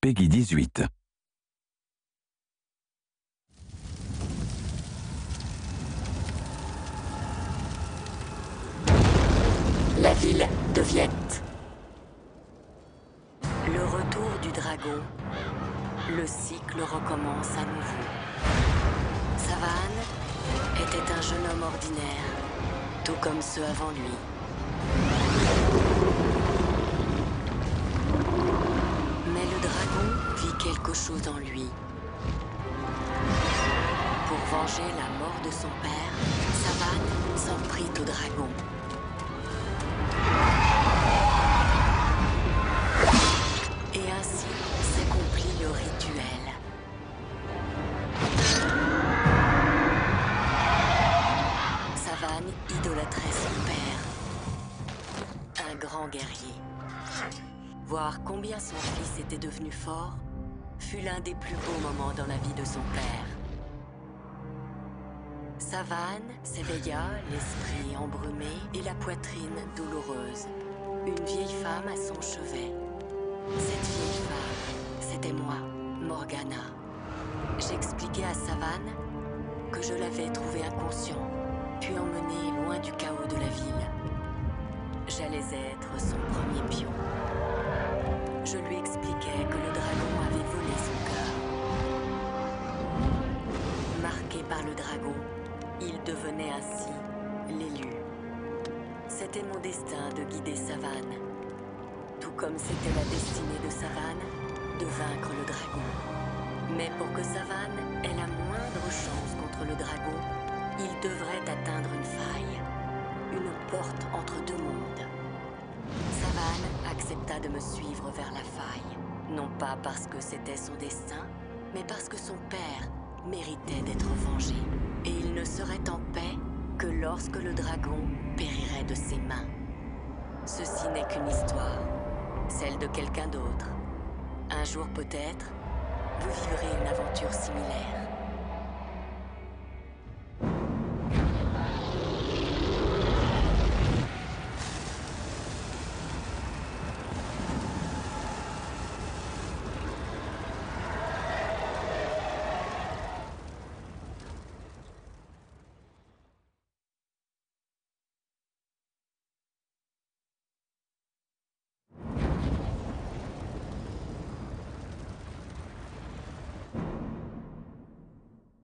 Peggy 18. La ville de Viette. Le retour du dragon. Le cycle recommence à nouveau. Savane était un jeune homme ordinaire, tout comme ceux avant lui. Mais le dragon vit quelque chose en lui. Pour venger la mort de son père, Savane s'en prit au dragon. Et ainsi s'accomplit le rituel. Savane idolâtrait son père, un grand guerrier. Voir combien son fils était devenu fort fut l'un des plus beaux moments dans la vie de son père. Savane s'éveilla, l'esprit embrumé et la poitrine douloureuse. Une vieille femme à son chevet. Cette vieille femme, c'était moi, Morgana. J'expliquai à Savane que je l'avais trouvé inconscient, puis emmené loin du chaos de la ville. J'allais être son premier pion. Je lui expliquai que le dragon avait volé son cœur. Marqué par le dragon, il devenait ainsi l'élu. C'était mon destin de guider Savane. Tout comme c'était la destinée de Savane de vaincre le dragon. Mais pour que Savane ait la moindre chance contre le dragon, il devrait atteindre une faille, une porte entre deux mondes. Savane accepta de me suivre vers la faille, non pas parce que c'était son destin, mais parce que son père méritait d'être vengé. Et il ne serait en paix que lorsque le dragon périrait de ses mains. Ceci n'est qu'une histoire, celle de quelqu'un d'autre. Un jour peut-être, vous vivrez une aventure similaire.